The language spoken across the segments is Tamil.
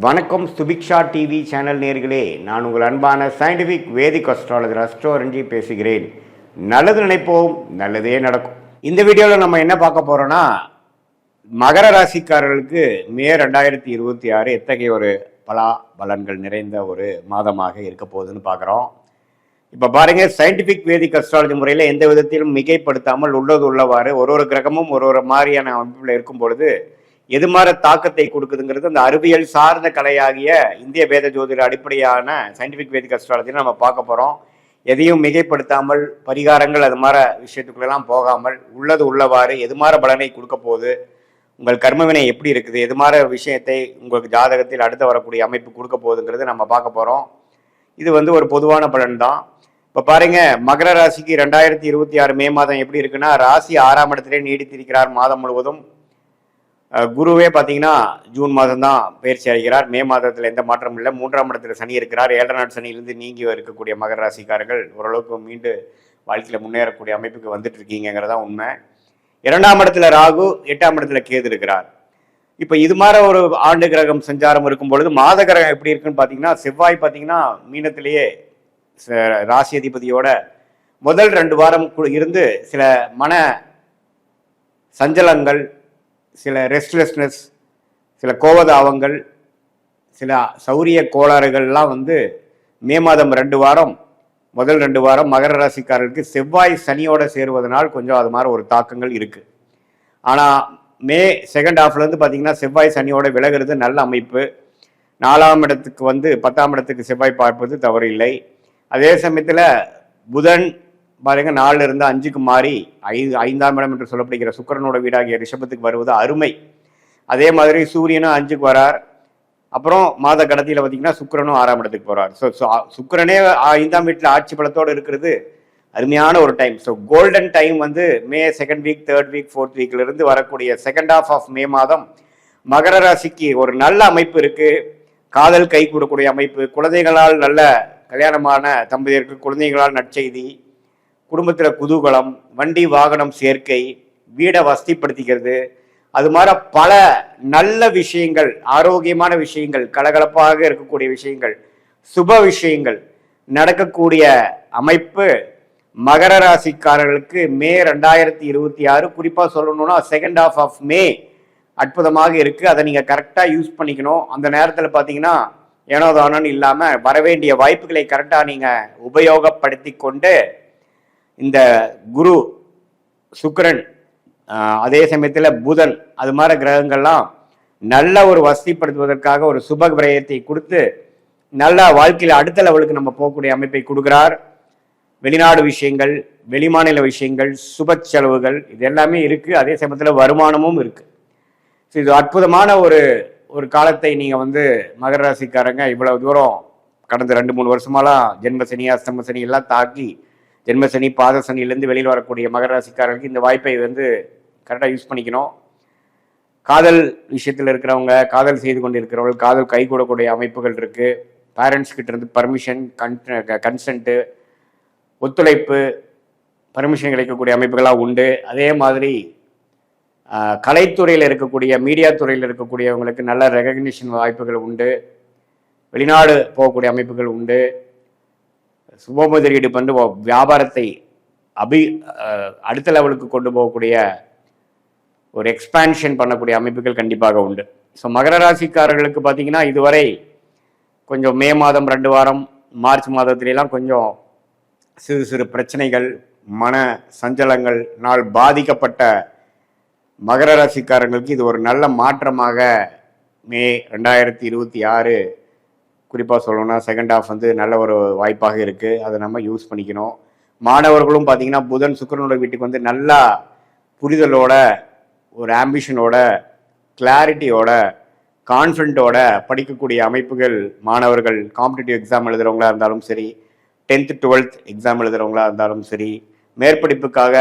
வணக்கம் சுபிக்ஷா டிவி சேனல் நேர்களே, நான் உங்கள் அன்பான சயின்டிஃபிக் வேதிக் அஸ்ட்ராலஜர் அஸ்ட்ரோரஞ்சி பேசுகிறேன். நல்லது நினைப்போம், நல்லதே நடக்கும். இந்த வீடியோவில் நம்ம என்ன பார்க்க போறோம்னா, மகர ராசிக்காரர்களுக்கு மே 2026 எத்தகைய ஒரு பலன்கள் நிறைந்த ஒரு மாதமாக இருக்க போகுதுன்னு பார்க்குறோம். இப்போ பாருங்க, சயின்டிஃபிக் வேதிக் அஸ்ட்ராலஜி முறையில் எந்த விதத்திலும் மிகைப்படுத்தாமல் உள்ளது உள்ளவாறு ஒரு கிரகமும் ஒரு மாதிரியான அமைப்பில் இருக்கும் பொழுது எது மாதிரி தாக்கத்தை கொடுக்குதுங்கிறது அந்த அறிவியல் சார்ந்த கலையாகிய இந்திய வேத ஜோதிட அடிப்படையான சயின்டிஃபிக் வேதிக் அஸ்ட்ராலஜி நம்ம பார்க்க போகிறோம். எதையும் மிகைப்படுத்தாமல் பரிகாரங்கள் அது மாதிரி விஷயத்துக்குள்ளெல்லாம் போகாமல் உள்ளது உள்ளவாறு எது மாதிரி பலனை கொடுக்க போகுது, உங்கள் கர்மவினை எப்படி இருக்குது, எது மாதிரி விஷயத்தை உங்களுக்கு ஜாதகத்தில் அடுத்து வரக்கூடிய அமைப்பு கொடுக்க போகுதுங்கிறது நம்ம பார்க்க போகிறோம். இது ஒரு பொதுவான பலன் தான். இப்போ பாருங்க, மகர ராசிக்கு 2026 மே மாதம் எப்படி இருக்குன்னா, ராசி 6ஆம் இடத்திலே நீடித்திருக்கிறார் மாதம் முழுவதும். குருவே பார்த்தீங்கன்னா ஜூன் மாதம் தான் பயிற்சி அடைகிறார். மே மாதத்தில் எந்த மாற்றமும் இல்லை. 3ஆம் இடத்துல சனி இருக்கிறார். 7 நாள் சனியிலிருந்து நீங்கி இருக்கக்கூடிய மகர ராசிக்காரர்கள் ஓரளவுக்கு மீண்டு வாழ்க்கையில் முன்னேறக்கூடிய அமைப்புக்கு வந்துட்டு இருக்கீங்கிறதா உண்மை. 2ஆம் இடத்துல ராகு, 8ஆம் இடத்துல கேது இருக்கிறார். இப்போ இது மாதிரி ஒரு ஆண்டு கிரகம் சஞ்சாரம் இருக்கும் பொழுது மாத கிரகம் எப்படி இருக்குன்னு பார்த்தீங்கன்னா, செவ்வாய் பார்த்தீங்கன்னா மீனத்திலேயே ராசி அதிபதியோட முதல் 2 வாரம் இருந்து சில மன சஞ்சலங்கள், சில ரெஸ்ட்லெஸ்னஸ், சில கோபதாபங்கள், சில சௌரிய கோளாறுகள்லாம் மே மாதம் 2 வாரம் முதல் 2 வாரம் மகர ராசிக்காரர்களுக்கு செவ்வாய் சனியோட சேருவதனால் கொஞ்சம் அது மாதிரி ஒரு தாக்கங்கள் இருக்குது. ஆனால் மே செகண்ட் ஹாஃப்லேருந்து பார்த்தீங்கன்னா செவ்வாய் சனியோட விலகிறது நல்ல அமைப்பு. 4ஆம் இடத்துக்கு 10ஆம் இடத்துக்கு செவ்வாய் பார்ப்பது தவறு இல்லை. அதே சமயத்தில் புதன் பாருங்க 4 இருந்து 5க்கு மாறி 5ஆம் இடம் என்று சொல்லப்படுகிற சுக்கிரனோட வீடாகிய ரிஷபத்துக்கு வருவது அருமை. அதே மாதிரி சூரியனும் 5க்கு வரார். அப்புறம் மாத கடத்தியில் பார்த்தீங்கன்னா சுக்கிரனும் 6ஆம் இடத்துக்கு போறார். ஸோ சுக்கிரனே 5ஆம் வீட்டில் ஆட்சி பலத்தோடு இருக்கிறது அருமையான ஒரு time. So golden time May second week, third week, fourth வீக்ல இருந்து வரக்கூடிய செகண்ட் ஹாஃப் ஆஃப் மே மாதம் மகர ராசிக்கு ஒரு நல்ல அமைப்பு இருக்கு. காதல் கை கூடக்கூடிய அமைப்பு, குழந்தைகளால் நல்ல கல்யாணமான தம்பதியருக்கு குழந்தைகளால் நற்செய்தி, குடும்பத்தில் குதூகலம், வண்டி வாகனம் சேர்க்கை, வீடை வசதிப்படுத்திக்கிறது, அது மாதிரி பல நல்ல விஷயங்கள், ஆரோக்கியமான விஷயங்கள், கலகலப்பாக இருக்கக்கூடிய விஷயங்கள், சுப விஷயங்கள் நடக்கக்கூடிய அமைப்பு மகர ராசிக்காரர்களுக்கு மே 2026 குறிப்பாக சொல்லணும்னா செகண்ட் ஹாஃப் ஆஃப் மே அற்புதமாக இருக்கு. அதை நீங்கள் கரெக்டாக யூஸ் பண்ணிக்கணும். அந்த நேரத்தில் பார்த்தீங்கன்னா ஏனோ தானோன்னு இல்லாமல் வரவேண்டிய வாய்ப்புகளை கரெக்டாக நீங்கள் உபயோகப்படுத்தி கொண்டு இந்த குரு, சுக்கிரன், அதே சமயத்தில் புதன், அது மாதிரி கிரகங்கள்லாம் நல்ல ஒரு வசதிப்படுத்துவதற்காக ஒரு சுப விரயத்தை கொடுத்து நல்ல வாழ்க்கையில் அடுத்த லெவலுக்கு நம்ம போகக்கூடிய அமைப்பை கொடுக்கிறார். வெளிநாடு விஷயங்கள், வெளிமாநில விஷயங்கள், சுப செலவுகள் இது எல்லாமே இருக்கு. அதே சமயத்தில் வருமானமும் இருக்கு. ஸோ இது அற்புதமான ஒரு காலத்தை நீங்கள் மகர ராசிக்காரங்க இவ்வளவு தூரம் கடந்த 2-3 வருஷமாலாம் ஜென்மசனி, அஷ்டம சனி எல்லாம் தாக்கி ஜென்மசனி, பாத சனியிலேருந்து வெளியில் வரக்கூடிய மகர ராசிக்காரர்களுக்கு இந்த வாய்ப்பை கரெக்டாக யூஸ் பண்ணிக்கணும். காதல் விஷயத்தில் இருக்கிறவங்க, காதல் செய்து கொண்டு இருக்கிறவங்க, காதல் கை கூடக்கூடிய அமைப்புகள் இருக்குது. பேரண்ட்ஸ் கிட்ட இருந்து பர்மிஷன், கன்சென்ட்டு, ஒத்துழைப்பு, பர்மிஷன் கிடைக்கக்கூடிய அமைப்புகளாக உண்டு. அதே மாதிரி கலைத்துறையில் இருக்கக்கூடிய, மீடியா துறையில் இருக்கக்கூடியவங்களுக்கு நல்ல ரெகக்னிஷன் வாய்ப்புகள் உண்டு. வெளிநாடு போகக்கூடிய அமைப்புகள் உண்டு. சுப முதலீடு பண்ணி வியாபாரத்தை அடுத்த லெவலுக்கு கொண்டு போகக்கூடிய ஒரு எக்ஸ்பான்ஷன் பண்ணக்கூடிய அமைப்புகள் கண்டிப்பாக உண்டு. ஸோ மகர ராசிக்காரர்களுக்கு பார்த்தீங்கன்னா இதுவரை கொஞ்சம் மே மாதம் 2 வாரம், மார்ச் மாதத்திலாம் கொஞ்சம் சிறு சிறு பிரச்சனைகள், மன சஞ்சலங்கள்னால் பாதிக்கப்பட்ட மகர ராசிக்காரர்களுக்கு இது ஒரு நல்ல மாற்றமாக மே 2026 குறிப்பாக சொல்லணும்னா செகண்ட் ஹாஃப் நல்ல ஒரு வாய்ப்பாக இருக்குது. அதை நம்ம யூஸ் பண்ணிக்கணும். மாணவர்களும் பார்த்தீங்கன்னா புதன் சுக்கிரனோட வீட்டுக்கு நல்லா புரிதலோட, ஒரு ஆம்பிஷனோட, கிளாரிட்டியோட, கான்ஃபிடென்ட்டோட படிக்கக்கூடிய அமைப்புகள் மாணவர்கள் காம்படிட்டிவ் எக்ஸாம் எழுதுகிறவங்களா இருந்தாலும் சரி, 10th 12th எக்ஸாம் எழுதுகிறவங்களா இருந்தாலும் சரி, மேற்படிப்புக்காக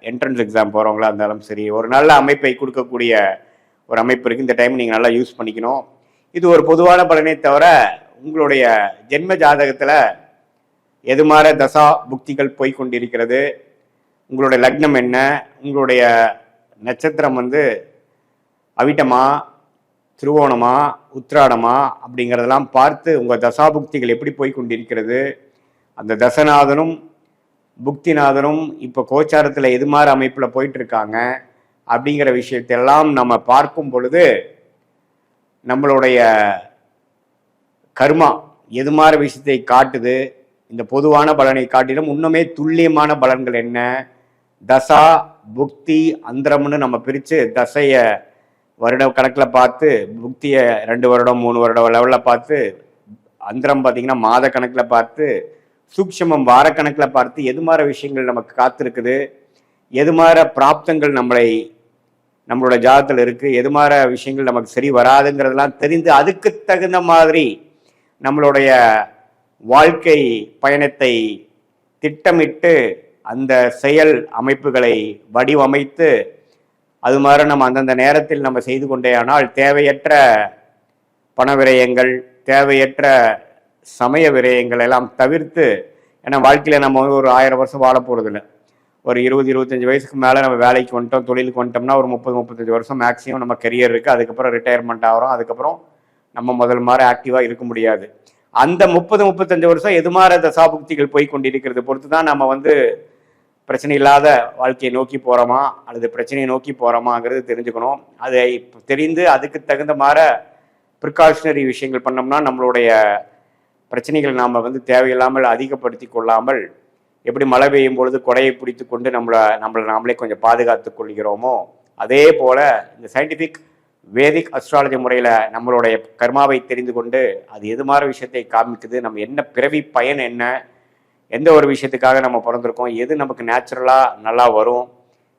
என்ட்ரன்ஸ் எக்ஸாம் போகிறவங்களா இருந்தாலும் சரி, ஒரு நல்ல அமைப்பை கொடுக்கக்கூடிய ஒரு அமைப்பு இருக்குது. இந்த டைம் நீங்கள் நல்லா யூஸ் பண்ணிக்கணும். இது ஒரு பொதுவான பலனை தவிர உங்களுடைய ஜென்ம ஜாதகத்தில் எது மாதிரி தசா புக்திகள் போய்கொண்டிருக்கிறது, உங்களுடைய லக்னம் என்ன, உங்களுடைய நட்சத்திரம் அவிட்டமா, திருவோணமா உத்திராடமா அப்படிங்கிறதெல்லாம் பார்த்து உங்கள் தசாபுக்திகள் எப்படி போய் கொண்டிருக்கிறது, அந்த தசநாதனும் புக்திநாதனும் இப்போ கோச்சாரத்தில் எது மாதிரி அமைப்பில் போயிட்டு இருக்காங்க அப்படிங்கிற விஷயத்தெல்லாம் நம்ம பார்க்கும் பொழுது நம்மளுடைய கர்மா எது மாதிரி விஷயத்தை காட்டுது, இந்த பொதுவான பலனை காட்டிலும் இன்னுமே துல்லியமான பலன்கள் என்ன, தசா புக்தி அந்தரம்னு நம்ம பிரித்து தசையை வருட கணக்கில் பார்த்து, புக்தியை 2 வருடம் 3 வருடம் லெவலில் பார்த்து, அந்தரம் பார்த்திங்கன்னா மாத கணக்கில் பார்த்து, சூக்ஷமம் வாரக்கணக்கில் பார்த்து எது மாதிரி விஷயங்கள் நமக்கு காத்திருக்குது, எது மாதிரி பிராப்தங்கள் நம்மளோட ஜாதகத்தில் இருக்குது, எது மாதிரி விஷயங்கள் நமக்கு சரி வராதுங்கிறதெல்லாம் தெரிந்து அதுக்கு தகுந்த மாதிரி நம்மளுடைய வாழ்க்கை பயணத்தை திட்டமிட்டு அந்த செயல் அமைப்புகளை வடிவமைத்து அது மாதிரி நம்ம அந்தந்த நேரத்தில் நம்ம செய்து கொண்டே ஆனால் தேவையற்ற பண விரயங்கள், தேவையற்ற சமய விரயங்கள் எல்லாம் தவிர்த்து, ஏன்னா வாழ்க்கையில் நம்ம ஒரு 1000 வருஷம் வாழ போகிறதில்ல. ஒரு 20-25 வயசுக்கு மேலே நம்ம வேலைக்கு வந்துட்டோம், தொழிலுக்கு வந்துட்டோம்னா ஒரு 30-35 வருஷம் மேக்ஸிமம் நம்ம கெரியர் இருக்குது. அதுக்கப்புறம் ரிட்டையர்மெண்ட் ஆகிறோம். அதுக்கப்புறம் நம்ம முதல் மாதிரி ஆக்டிவாக இருக்க முடியாது. அந்த 30-35 வருஷம் எது மாதிரி தசாபுக்திகள் போய் கொண்டிருக்கிறது பொறுத்து தான் நம்ம பிரச்சனை இல்லாத வாழ்க்கையை நோக்கி போகிறோமா அல்லது பிரச்சனையை நோக்கி போகிறோமாங்கிறது தெரிஞ்சுக்கணும். அதை தெரிந்து அதுக்கு தகுந்த மாதிரி ப்ரிகாஷனரி விஷயங்கள் பண்ணோம்னா நம்மளுடைய பிரச்சனைகள் நாம் தேவையில்லாமல் அதிகப்படுத்தி கொள்ளாமல், எப்படி மழை பெய்யும் பொழுது கொடையை பிடித்து கொண்டு நம்மளை நாமளே கொஞ்சம் பாதுகாத்து கொள்கிறோமோ, அதே போல் இந்த சயின்டிஃபிக் வேதிக் அஸ்ட்ராலஜி முறையில் நம்மளுடைய கர்மாவை தெரிந்து கொண்டு அது எது மாதிரி விஷயத்தை காமிக்குது, நம்ம என்ன பிறவி பயன் என்ன, எந்த ஒரு விஷயத்துக்காக நம்ம பிறந்திருக்கோம், எது நமக்கு நேச்சுரலாக நல்லா வரும்,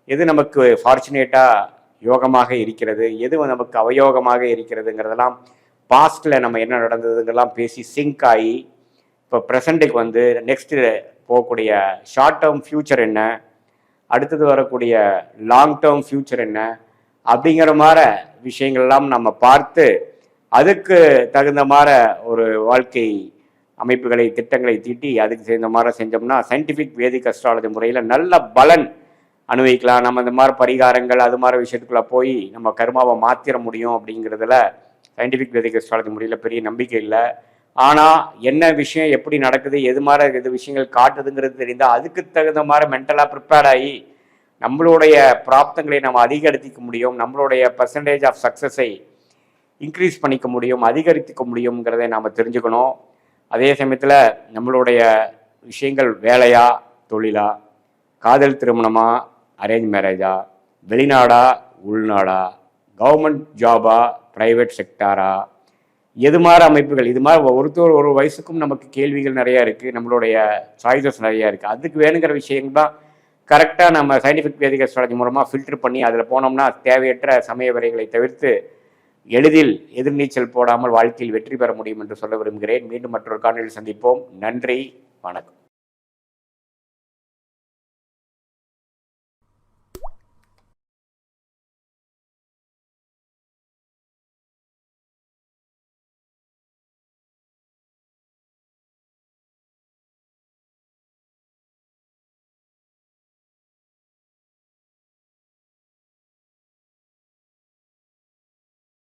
எது நமக்கு ஃபார்ச்சுனேட்டாக யோகமாக இருக்கிறது, எது நமக்கு அவயோகமாக இருக்கிறதுங்கிறதெல்லாம் பாஸ்டில் நம்ம என்ன நடந்ததுங்கெல்லாம் பேசி சிங்க் ஆகி இப்போ ப்ரெசண்ட்டுக்கு நெக்ஸ்ட்டு போகக்கூடிய ஷார்ட் டேர்ம் ஃப்யூச்சர் என்ன, அடுத்தது வரக்கூடிய லாங் டேர்ம் ஃப்யூச்சர் என்ன அப்படிங்கிற மாதிரி விஷயங்கள்லாம் நம்ம பார்த்து அதுக்கு தகுந்த மாதிரி ஒரு வாழ்க்கை அமைப்புகளை திட்டங்களை தீட்டி அதுக்கு சேர்ந்த மாதிரி செஞ்சோம்னா சயின்டிஃபிக் வேதிக் அஸ்ட்ராலஜி முறையில் நல்ல பலன் அனுபவிக்கலாம். நம்ம இந்த மாதிரி பரிகாரங்கள் அது மாதிரி விஷயத்துக்குள்ள போய் நம்ம கர்மாவை மாற்றிட முடியும் அப்படிங்கிறதுல சயின்டிஃபிக் வேதிக் அஸ்ட்ராலஜி முறையில் பெரிய நம்பிக்கை இல்லை. ஆனால் என்ன விஷயம் எப்படி நடக்குது, எது மாதிரி எது விஷயங்கள் காட்டுதுங்கிறது தெரிந்தால் அதுக்கு தகுந்த மாதிரி மென்டலாக ப்ரிப்பேர்ட் ஆகி நம்மளுடைய பிராப்தங்களை நம்ம அதிகரிக்க முடியும், நம்மளுடைய பர்சன்டேஜ் ஆஃப் சக்ஸஸை இன்க்ரீஸ் பண்ணிக்க முடியும், அதிகரித்துக்க முடியுங்கிறதை நாம் தெரிஞ்சுக்கணும். அதே சமயத்தில் நம்மளுடைய விஷயங்கள் வேலையா தொழிலா, காதல் திருமணமா அரேஞ்ச் மேரேஜா, வெளிநாடா உள்நாடா, கவர்மெண்ட் ஜாபா ப்ரைவேட் செக்டாரா, எது மாதிரி அமைப்புகள், இது மாதிரி ஒரு வயசுக்கும் நமக்கு கேள்விகள் நிறையா இருக்குது, நம்மளுடைய சாய்ஸஸ் நிறையா இருக்குது. அதுக்கு வேணுங்கிற விஷயங்கள் தான் கரெக்டாக நம்ம சயின்டிஃபிக் வேதிக் அஸ்ட்ராலஜி மூலமாக ஃபில்டர் பண்ணி அதில் போனோம்னா தேவையற்ற சமய வரைகளை தவிர்த்து எளிதில் எதிர்நீச்சல் போடாமல் வாழ்க்கையில் வெற்றி பெற முடியும் என்று சொல்ல விரும்புகிறேன். மீண்டும் மற்றொரு காணொளியில் சந்திப்போம். நன்றி, வணக்கம்.